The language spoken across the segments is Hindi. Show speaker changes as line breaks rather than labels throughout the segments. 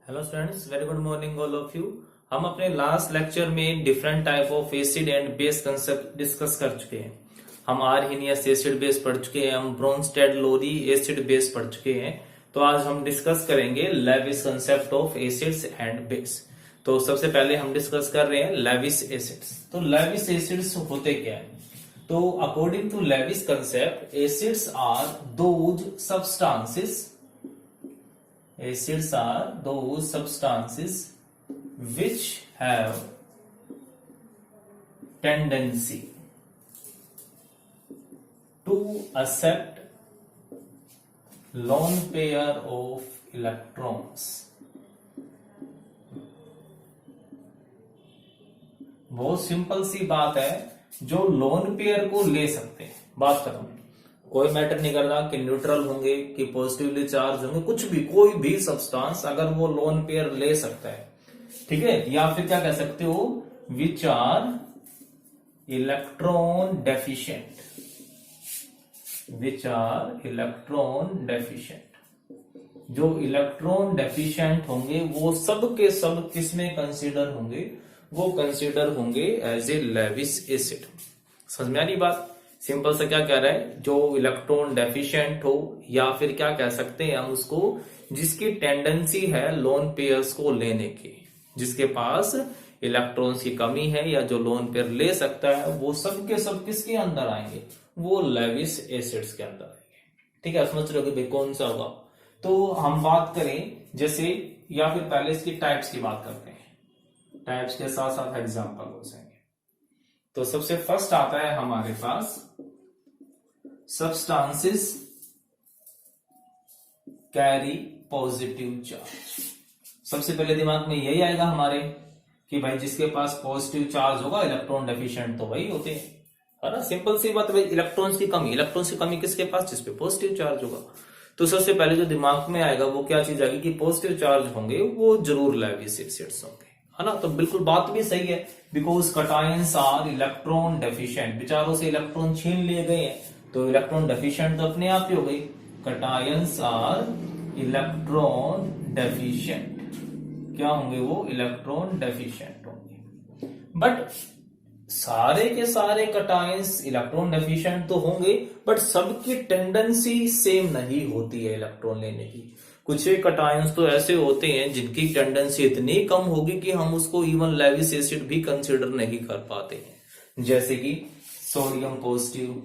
Hello students, very good morning all of you. हम अपने लास्ट लेक्चर में different type of acid and base concept discuss कर चुके हैं। हम आर्हीनियस एसिड बेस पढ़ चुके हैं, हम ब्रोंस्टेड लोरी एसिड बेस पढ़ चुके हैं। तो आज हम डिस्कस करेंगे Lewis concept of acids and base. तो सबसे पहले हम डिस्कस कर रहे हैं लेविस एसिड्स। तो लेविस एसिड्स होते क्या है? तो according to Lewis concept, acids are those substances Acids are those substances which have tendency to accept lone pair of electrons. बहुत सिंपल सी बात है, जो लोन पेयर को ले सकते हैं, बात खत्म। कोई मैटर नहीं करता कि न्यूट्रल होंगे कि पॉजिटिवली चार्ज होंगे, कुछ भी, कोई भी सब्सटेंस अगर वो लोन पेयर ले सकता है, ठीक है। या फिर क्या कह सकते हो, which are electron deficient, which are electron deficient. जो इलेक्ट्रॉन डेफिशिएंट होंगे वो सब के सब किसमें कंसीडर होंगे? वो कंसीडर होंगे एज ए लेविस एसिड। समझ में आ रही बात? सिंपल सा क्या कह रहा है, जो इलेक्ट्रॉन डेफिशिएंट हो, या फिर क्या कह सकते हैं हम उसको, जिसकी टेंडेंसी है लोन पेयर्स को लेने की, जिसके पास इलेक्ट्रॉन्स की कमी है या जो लोन पेयर ले सकता है, वो सब के सब किसके अंदर आएंगे? वो लेविस एसिड्स के अंदर आएंगे। ठीक है, समझ रहे हो कि भाई कौन सा होगा? तो हम बात करें जैसे, या फिर पहले इसकी टाइप्स की बात करते हैं, टाइप्स के साथ साथ एग्जाम्पल हो जाएंगे। तो सबसे फर्स्ट आता है हमारे पास सब्सटेंसेस कैरी पॉजिटिव चार्ज। सबसे पहले दिमाग में यही आएगा हमारे कि भाई जिसके पास पॉजिटिव चार्ज होगा, इलेक्ट्रॉन डेफिशिएंट तो वही होते हैं, है ना। सिंपल सी बात है भाई, इलेक्ट्रॉन्स की कमी किसके पास? जिसपे पॉजिटिव चार्ज होगा। तो सबसे पहले जो दिमाग में आएगा वो क्या चीज आएगी कि पॉजिटिव चार्ज होंगे, वो जरूर लेविस एसिड्स होंगे, है ना। तो बिल्कुल बात भी सही है, because cations are electron deficient. विचारों से इलेक्ट्रॉन छीन लिए गए हैं, तो इलेक्ट्रॉन डेफिशिएंट तो अपने आप ही हो गई। Cations are electron deficient. क्या होंगे वो? इलेक्ट्रॉन डेफिशिएंट होंगे। बट सारे के सारे कटायंस इलेक्ट्रॉन डेफिशिएंट तो होंगे, बट सबकी टेंडेंसी सेम नहीं होती है इलेक्ट्रॉन लेने की। कुछ एक कटायंस तो ऐसे होते हैं जिनकी टेंडेंसी इतनी कम होगी कि हम उसको इवन लेविस एसिड भी कंसीडर नहीं कर पाते हैं। जैसे कि sodium positive,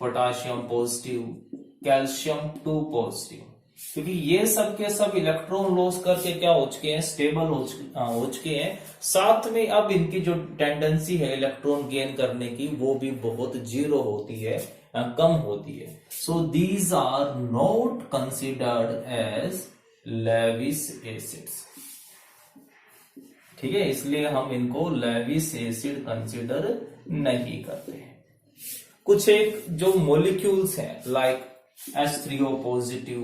potassium positive, calcium 2 positive, क्योंकि ये सब के सब इलेक्ट्रॉन लॉस करके क्या हो चुके हैं? स्टेबल हो चुके हैं। साथ में अब इनकी जो टेंडेंसी है इलेक्ट्रॉन गेन करने की, वो भी बहुत जीरो होती है, कम होती है। So these are not considered as Lewis acids. ठीक है, इसलिए हम इनको लेविस एसिड कंसिडर नहीं करते हैं। कुछ एक जो मॉलिक्यूल्स हैं, like H3O positive,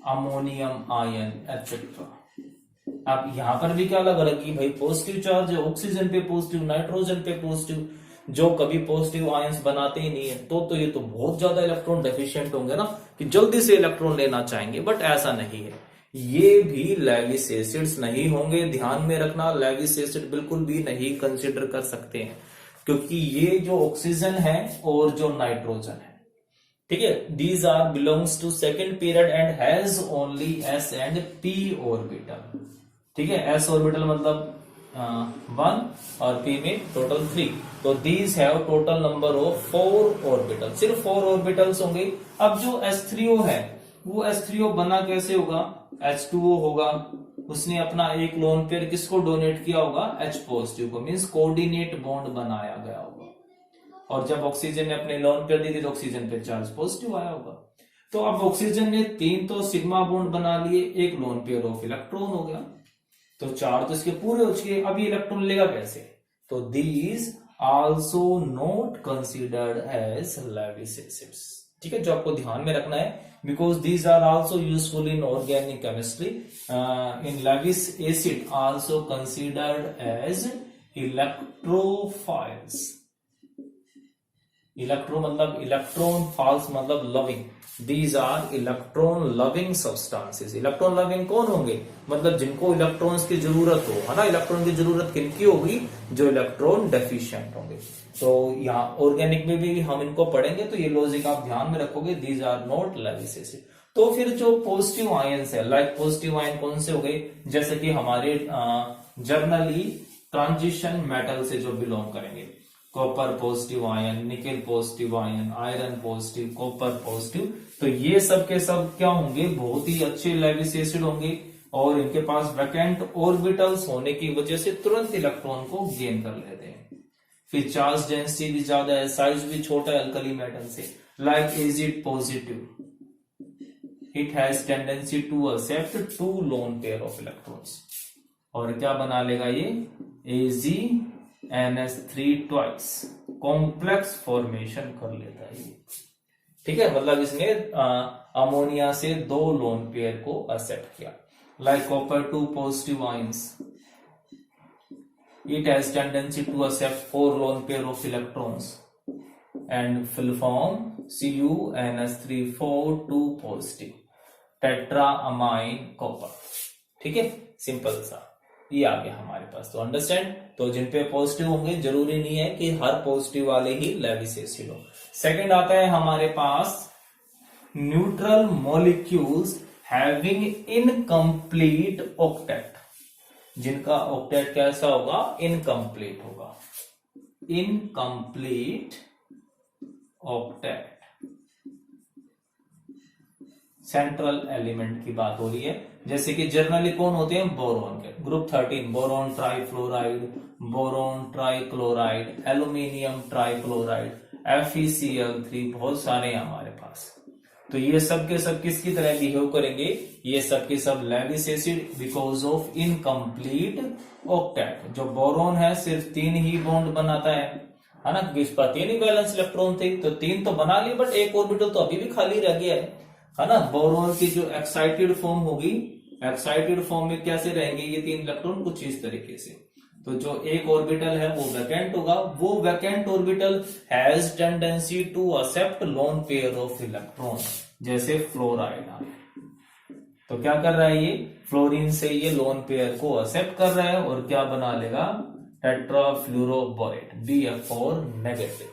ammonium ion etcetera. अब यहां पर भी क्या लग रहा है कि भाई पॉजिटिव चार्ज है, ऑक्सीजन पे पॉजिटिव, नाइट्रोजन पे पॉजिटिव, जो कभी पॉजिटिव आयंस बनाते ही नहीं है, तो ये तो बहुत ज्यादा इलेक्ट्रॉन डेफिशिएंट होंगे ना, कि जल्दी से इलेक्ट्रॉन लेना चाहेंगे। बट ऐसा नहीं है, ये भी लेविस एसिड्स नहीं होंगे। ध्यान में रखना, लेविस एसिड बिल्कुल भी नहीं कंसिडर कर सकते हैं, क्योंकि ये जो ऑक्सीजन है और जो नाइट्रोजन है, ठीक है, these are belongs to second period and has only S and P orbital. ठीक है, S ऑर्बिटल मतलब 1 और P में टोटल 3। तो these have total number of 4 orbital, सिर्फ 4 ऑर्बिटल्स होंगे। अब जो H3O है, वो H3O बना कैसे होगा? H2O होगा, उसने अपना एक लोन पेयर किसको डोनेट किया होगा? H पॉजिटिव को, मींस कोऑर्डिनेट बॉन्ड बनाया गया होगा। और जब ऑक्सीजन ने अपने लोन पेयर दी थी तो ऑक्सीजन पे चार्ज पॉजिटिव आया होगा। तो अब ऑक्सीजन ने 3 तो सिग्मा बॉन्ड बना लिए, एक लोन पेयर ऑफ इलेक्ट्रॉन हो गया, तो 4 तो इसके पूरे हो चुके। अब ये इलेक्ट्रॉन लेगा कैसे? तो these also not considered as Lewis acids. ठीक है, जो आपको ध्यान में रखना है, because these are also useful in organic chemistry. इन Lewis acid also considered as electrophiles. Electro मतलब इलेक्ट्रॉन, फाल्स मतलब loving. These are electron loving substances. Electron loving कौन होंगे? मतलब जिनको इलेक्ट्रॉन्स की जरूरत हो, है ना। इलेक्ट्रॉन की जरूरत किनकी होगी? जो इलेक्ट्रॉन डेफिशिएंट होंगे। तो यहाँ ऑर्गेनिक में भी हम इनको पढ़ेंगे, तो ये लॉजिक आप ध्यान में रखोगे। These are not Lewis acid. तो फिर जो पॉजिटिव आयंस है, लाइक पॉजिटिव आयन कौन से हो गए? जैसे कि हमारे जर्नली ट्रांजिशन मेटल से जो बिलोंग करेंगे, copper positive ion, nickel positive ion, iron positive, copper positive, तो ये सब के सब क्या होंगे? बहुत ही अच्छे लेविस एसिड होंगे और इनके पास वैकेंट ऑर्बिटल्स होने की वजह से तुरंत इलेक्ट्रॉन को गेन कर लेते हैं। फिर चार्ज डेंसिटी भी ज्यादा है, साइज भी छोटा है अल्कली मेटल से। Like acid positive, it has tendency to accept 2 lone pair of electrons. और क्या बना लेगा ये? AgNH3 ट्वाइस कॉम्प्लेक्स फॉर्मेशन कर लेता है ये। ठीक है, मतलब इसने अमोनिया से 2 लोन पेयर को एक्सेप्ट किया। Like copper 2 positive ions, it has tendency to accept 4 lone pair of electrons and will form CuNH3 2 positive tetraamine copper। ठीक है, सिंपल सा ये आ गया हमारे पास। तो अंडरस्टैंड, तो जिन पे पॉजिटिव होंगे जरूरी नहीं है कि हर पॉजिटिव वाले ही लेविस एसिड हो। सेकंड आता है हमारे पास neutral molecules having incomplete octet. जिनका ऑक्टेट कैसा होगा? इनकम्प्लीट होगा। इनकम्प्लीट ऑक्टेट सेंट्रल एलिमेंट की बात हो रही है। जैसे कि जर्नली कौन होते हैं? बोरॉन के group 13, boron trifluoride, boron trichloride, aluminium trichloride, FeCl3, बहुत सारे हैं हमारे पास। तो ये सब के सब किसकी तरह बिहेव करेंगे? ये सब के सब Lewis acid because of incomplete octet. जो बोरॉन है सिर्फ 3 ही बॉन्ड बनाता है ना, क्योंकि इस पर 3 ही वैलेंस इलेक्ट्रॉन थे, तो 3 तो बना लिए, बट एक ऑर्बिटल तो अभी भी खाली रह गया है ना। बोरॉन की जो एक्साइटेड फॉर्म होगी, एक्साइटेड फॉर्म में कैसे रहेंगे ये 3 इलेक्ट्रॉन? कुछ इस तरीके से। तो जो एक ऑर्बिटल है वो वैकेंट होगा। वो vacant orbital has tendency to accept lone pair of electron, जैसे फ्लोराइड है। तो क्या कर रहा है ये? फ्लोरीन से ये लोन पेयर को एक्सेप्ट कर रहा है और क्या बना लेगा? Tetrafluoroborate, BF4 negative.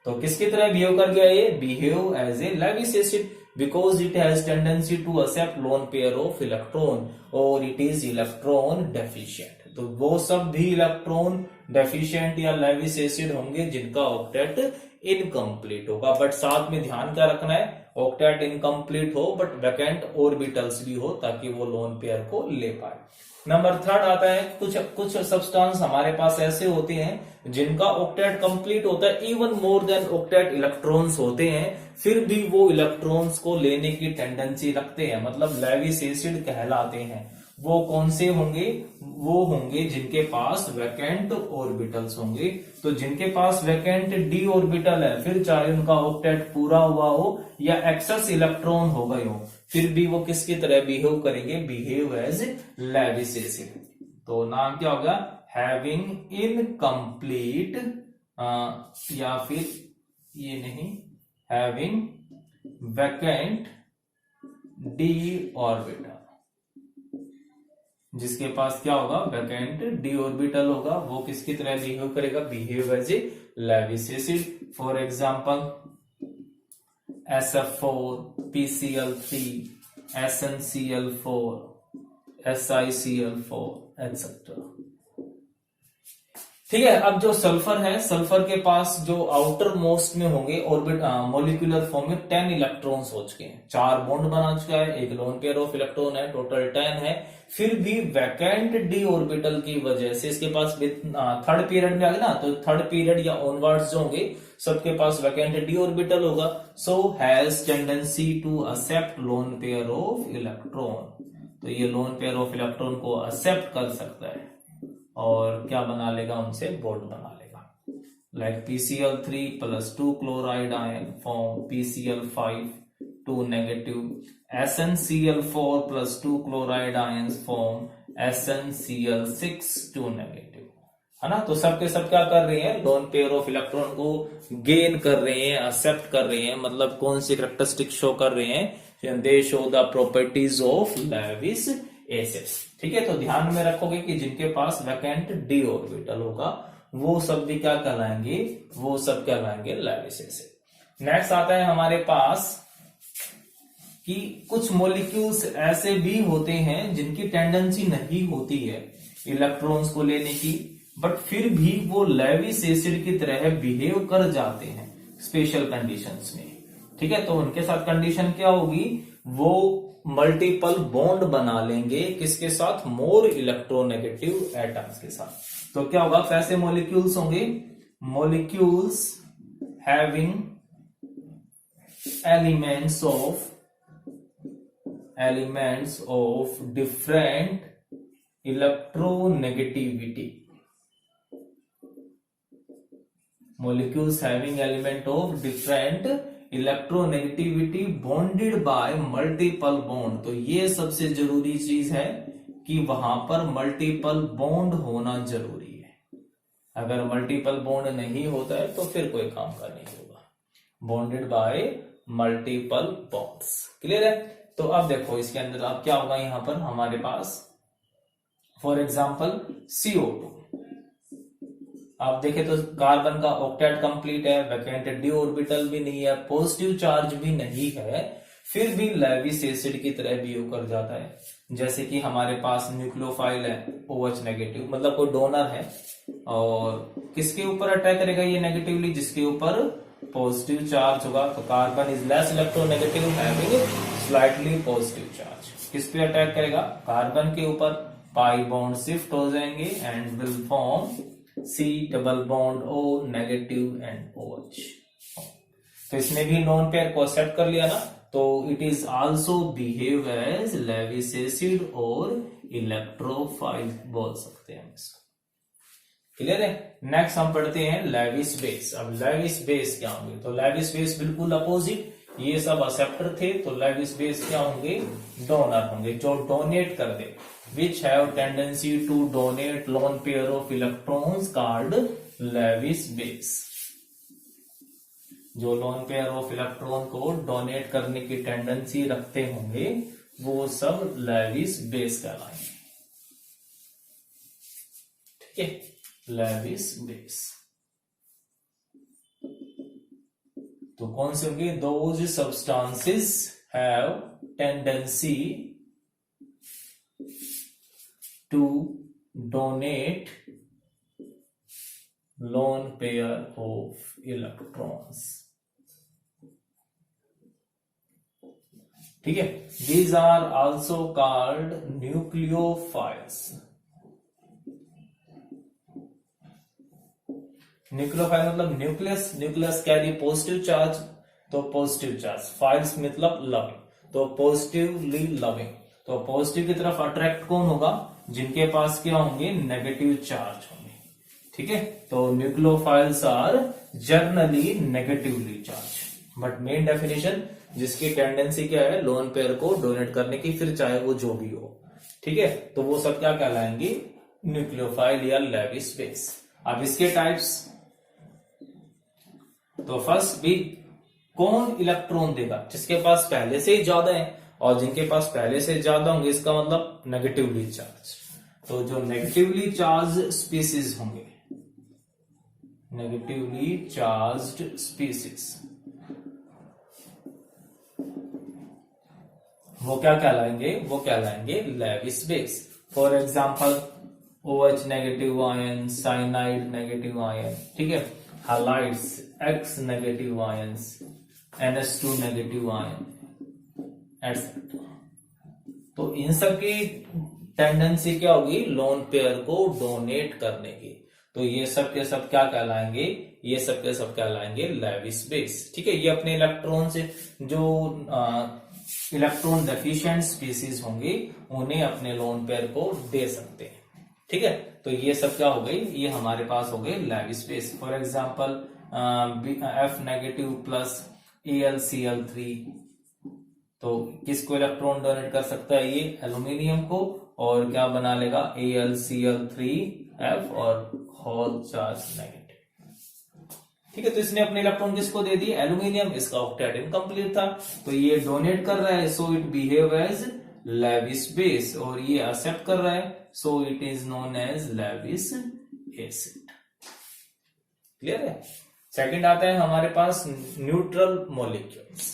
तो किसकी तरह बिहेव कर गया ये? Behave as a Lewis acid because it has tendency to accept lone pair of electron और it is electron deficient। तो वो सब भी इलेक्ट्रॉन डेफिशिएंट या लेविस एसिड होंगे जिनका ऑक्टेट इनकम्प्लीट होगा। बट साथ में ध्यान क्या रखना है? ऑक्टेट इनकम्प्लीट हो बट वैकेंट ऑर्बिटल्स भी हो, ताकि वो लोन पेयर को ले पाए। नंबर 3 आता है, कुछ सब्सटेंस हमारे पास ऐसे होते हैं जिनका ऑक्टेट कंप्लीट होता है, even more than octet electrons होते हैं, फिर भी वो इलेक्ट्रॉन्स को लेने की टेंडेंसी रखते हैं, मतलब लेविस एसिड कहलाते हैं। वो कौन से होंगे? वो होंगे जिनके पास वैकेंट ऑर्बिटल्स होंगे। तो जिनके पास वैकेंट d ऑर्बिटल है, फिर चाहे उनका ऑक्टेट पूरा हुआ हो या एक्सेस इलेक्ट्रॉन हो गए हो, फिर भी वो किसकी तरह बिहेव करेंगे? Behave as Lewis acid. तो नाम क्या होगा? हैविंग इनकम्प्लीट, या फिर ये नहीं, हैविंग वैकेंट d ऑर्बिटल। जिसके पास क्या होगा? वैकेंट d ऑर्बिटल होगा, वो किसकी तरह बिहेव करेगा? Behave as a Lewis acid. For example SF4, PCl3, SnCl4, SiCl4 etcetera. ठीक है, अब जो सल्फर है, सल्फर के पास जो आउटर मोस्ट में होंगे ऑर्बिट मॉलिक्यूलर फॉर्म में 10 इलेक्ट्रॉन्स हो चुके हैं, 4 बॉन्ड बना चुका है, एक लोन पेयर ऑफ इलेक्ट्रॉन है, टोटल 10 है। फिर भी वैकेंट d ऑर्बिटल की वजह से इसके पास थर्ड पीरियड में आ गया ना, तो थर्ड पीरियड या ऑनवर्ड्स जो होंगे सबके पास वैकेंट d ऑर्बिटल होगा। So has tendency to accept lone pair of electron. तो ये लोन पेयर ऑफ इलेक्ट्रॉन को एक्सेप्ट कर सकता है और क्या बना लेगा? उनसे बॉन्ड बना लेगा। Like PCl3 + 2 chloride ion form PCl5 2 negative, SnCl4 + 2 chloride ions form SnCl6 2 negative, है ना। तो सब के सब क्या कर रहे हैं, लोन पेयर ऑफ इलेक्ट्रॉन को गेन कर रहे हैं, एक्सेप्ट कर रहे हैं, मतलब कौन सी कैरेक्टरिस्टिक शो कर रहे हैं, they show the properties of Lewis acids. ठीक है, तो ध्यान में रखोगे कि जिनके पास वैकेंट डी ऑर्बिटल होगा वो सब भी क्या कहलाएंगे, वो सब कहलाएंगे लेविस एसिड। नेक्स्ट आता है हमारे पास कि कुछ मॉलिक्यूल्स ऐसे भी होते हैं जिनकी टेंडेंसी नहीं होती है इलेक्ट्रॉन्स को लेने की, बट फिर भी वो लेविस एसिड की तरह बिहेव कर जाते हैं स्पेशल कंडीशंस में। ठीक है, तो उनके साथ कंडीशन क्या होगी, वो मल्टीपल बॉन्ड बना लेंगे किसके साथ, मोर इलेक्ट्रोनेगेटिव एटम्स के साथ। तो क्या होगा, कैसे मॉलिक्यूल्स होंगे, molecules having elements of different electronegativity, molecules having element of different electronegativity bonded by multiple bond। तो ये सबसे जरूरी चीज है कि वहां पर मल्टीपल बॉन्ड होना जरूरी है। अगर मल्टीपल बॉन्ड नहीं होता है तो फिर कोई काम का नहीं होगा। Bonded bye multiple bonds, clear है। तो अब देखो इसके अंदर अब क्या होगा, यहां पर हमारे पास फॉर एग्जाम्पल CO2, आप देखें तो कार्बन का ऑक्टेट कंप्लीट है, वैकेंट डी ऑर्बिटल भी नहीं है, पॉजिटिव चार्ज भी नहीं है, फिर भी लेविस एसिड की तरह बिहेव कर जाता है। जैसे कि हमारे पास न्यूक्लियोफाइल है OH नेगेटिव, मतलब कोई डोनर है, और किसके ऊपर अटैक करेगा ये नेगेटिवली, जिसके ऊपर पॉजिटिव चार्ज होगा। तो carbon is less electronegative having slightly positive charge, किस पे अटैक करेगा, कार्बन के ऊपर, पाई बॉन्ड शिफ्ट हो जाएंगे and will form C double bond O negative and OH। तो इसने भी नॉन पेयर को एक्सेप्ट कर लिया ना, तो it is also behave as Lewis acid और इलेक्ट्रोफाइल बोल सकते हैं इसको, क्लियर है। नेक्स्ट हम पढ़ते हैं लेविस बेस। अब लेविस बेस क्या होंगे, तो लेविस बेस बिल्कुल अपोजिट, ये सब एक्सेप्टर थे, तो लेविस बेस क्या होंगे, डोनर होंगे, जो डोनेट कर दे, which have tendency to donate lone pair of electrons called Lewis base। जो लोन पेयर ऑफ इलेक्ट्रॉन को डोनेट करने की टेंडेंसी रखते होंगे वो सब लेविस बेस कहलाएंगे। ठीक है, लेविस बेस। तो कौन से होंगे, those substances have tendency to donate lone pair of electrons। ठीक है, these are also called nucleophiles। Nucleophile मतलब nucleus, nucleus carry positive charge, तो पॉजिटिव चार्ज, फाइल्स मतलब लविंग, तो पॉजिटिवली लविंग। तो पॉजिटिव की तरफ अट्रैक्ट कौन होगा, जिनके पास क्या होंगे, नेगेटिव चार्ज होंगे। ठीक है, तो nucleophiles are generally negatively charge, but main definition जिसकी टेंडेंसी क्या है, लोन पेयर को डोनेट करने की, फिर चाहे वो जो भी हो। ठीक है, तो वो सब क्या कहलाएंगे, न्यूक्लियोफाइल या लेविस बेस। अब इसके टाइप्स, तो फर्स्ट भी कौन इलेक्ट्रॉन देगा, जिसके पास पहले से ही ज्यादा है, और जिनके पास पहले से ज्यादा होंगे इसका मतलब नेगेटिवली चार्ज। तो जो नेगेटिवली चार्ज स्पीसीज होंगे, नेगेटिवली चार्ज्ड स्पीसीज, वो क्या कहलाएंगे, वो कहलाएंगे Lewis base. For example OH negative ion, cyanide negative ion, ठीक है, halides X negative ions, NH2 negative ion, etcetera. तो इन सब की टेंडेंसी क्या होगी, लोन पेयर को डोनेट करने की। तो ये सब के सब क्या कहलाएंगे, ये सब के सब कहलाएंगे लेविस बेस। ठीक है, ये अपने इलेक्ट्रॉन से जो इलेक्ट्रॉन डेफिशिएंट स्पीसीज होंगी उन्हें अपने लोन पेयर को दे सकते हैं। ठीक है, तो ये सब क्या हो गई, ये हमारे पास हो गए Lewis base. For example F negative plus AlCl3, तो किसको इलेक्ट्रॉन डोनेट कर सकता है, ये एल्यूमिनियम को, और क्या बना लेगा AlCl3F और होल चार्ज नेगेटिव। ठीक है, तो इसने अपने इलेक्ट्रॉन किसको दे दिए, एल्यूमिनियम, इसका ऑक्टेट इनकम्प्लीट था, तो ये डोनेट कर रहा है, so it behave as Lewis base, और ये एक्सेप्ट कर रहा है, so it is known as Lewis acid. Clear है। सेकंड आता है हमारे पास न्यूट्रल मॉलिक्यूल्स।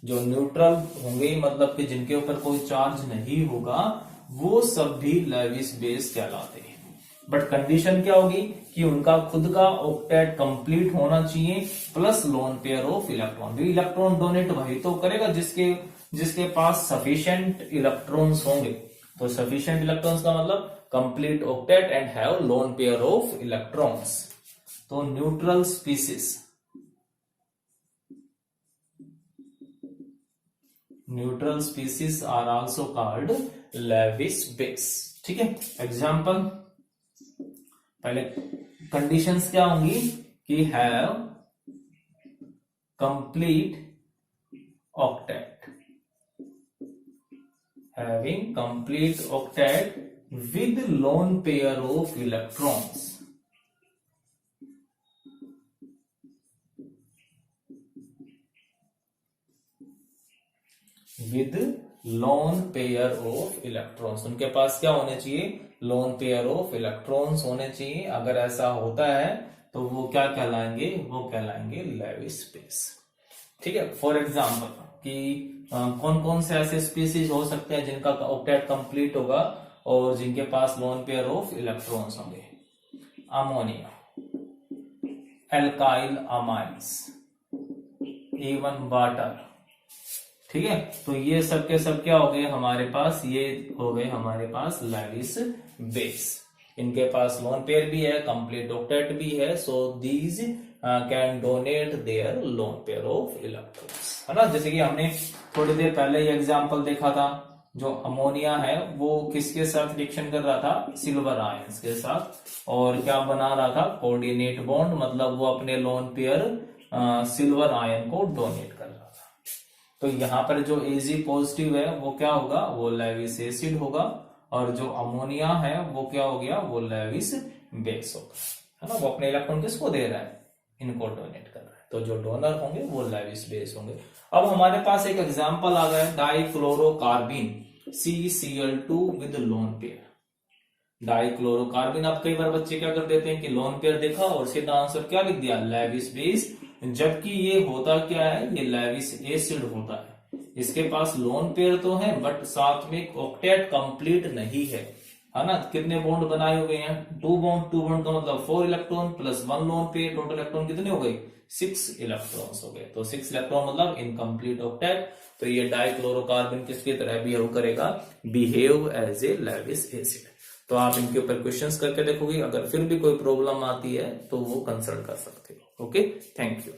जो न्यूट्रल होंगे मतलब कि जिनके ऊपर कोई चार्ज नहीं होगा, वो सब भी लेविस बेस कहलाते हैं। बट कंडीशन क्या होगी कि उनका खुद का ऑक्टेट कंप्लीट होना चाहिए plus lone pair of electron. Electron donate वही तो करेगा जिसके पास सफिशिएंट इलेक्ट्रॉन्स होंगे। तो सफिशिएंट इलेक्ट्रॉन्स का मतलब complete octet and have lone pair of electrons. तो neutral species are also called Lewis base. ठीक है, एग्जांपल, पहले कंडीशंस क्या होंगी कि have complete octet, having complete octet with lone pair of electrons, with lone pair of electrons. उनके पास क्या होने चाहिए, लोन पेयर ऑफ इलेक्ट्रॉन्स होने चाहिए। अगर ऐसा होता है तो वो क्या कहलाएंगे, वो कहलाएंगे लेविस बेस। ठीक है, फॉर एग्जांपल कि कौन कौन से ऐसे स्पीसीज हो सकते हैं जिनका ऑक्टेट कंप्लीट होगा और जिनके पास लोन पेयर ऑफ इलेक्ट्रॉन्स होंगे। Ammonia, alkyl amines, even water. ठीक है, तो ये सब के सब क्या हो गए हमारे पास, ये हो गए हमारे पास लेविस बेस। इनके पास लोन पेयर भी है, कंप्लीट ऑक्टेट भी है, so these can donate there loan pair of electrons, है ना। जैसे कि हमने थोड़ी देर पहले ये एग्जांपल देखा था, जो अमोनिया है वो किसके साथ रिएक्शन कर रहा था, सिल्वर आयंस के साथ, और क्या बना रहा था, कोऑर्डिनेट बॉन्ड, मतलब वो अपने लोन पेयर सिल्वर आयन को डोनेट कर रहा था। तो यहाँ पर जो Ag पॉजिटिव है वो क्या होगा, वो लेविस एसिड होगा, और जो अमोनिया है वो क्या हो गया, वो लेविस बेस होगा, है ना। वो अपने इलेक्ट्रॉन किसको दे रहा है, इनको डोनेट कर रहा है, तो जो डोनर होंगे वो लेविस बेस होंगे। अब हमारे पास एक एग्जांपल आ गया है, dichlorocarbene CCl2 with lone pair. Dichlorocarbene, अब कई बार बच्चे क्या कर देते हैं कि लोन पेयर देखा और सीधा आंसर क्या लिख दिया, लेविस बेस, जबकि ये होता क्या है, ये लेविस एसिड होता है। इसके पास लोन पेयर तो है बट साथ में ऑक्टेट कंप्लीट नहीं है ना। कितने बॉन्ड बनाए हुए हैं, 2 बॉन्ड का मतलब 4 electron plus 1 lone pair, total electron कितने हो गए, 6 इलेक्ट्रॉन्स हो गए। तो 6 इलेक्ट्रॉन मतलब इनकम्प्लीट ऑक्टेट। तो ये डाइक्लोरोकार्बिन किसकी तरह बिहेव करेगा, behave as a Lewis acid. तो आप इनके ऊपर क्वेश्चंस करके देखोगे, अगर फिर भी कोई प्रॉब्लम आती है तो वो कंसल्ट कर सकते हो। Okay, thank you.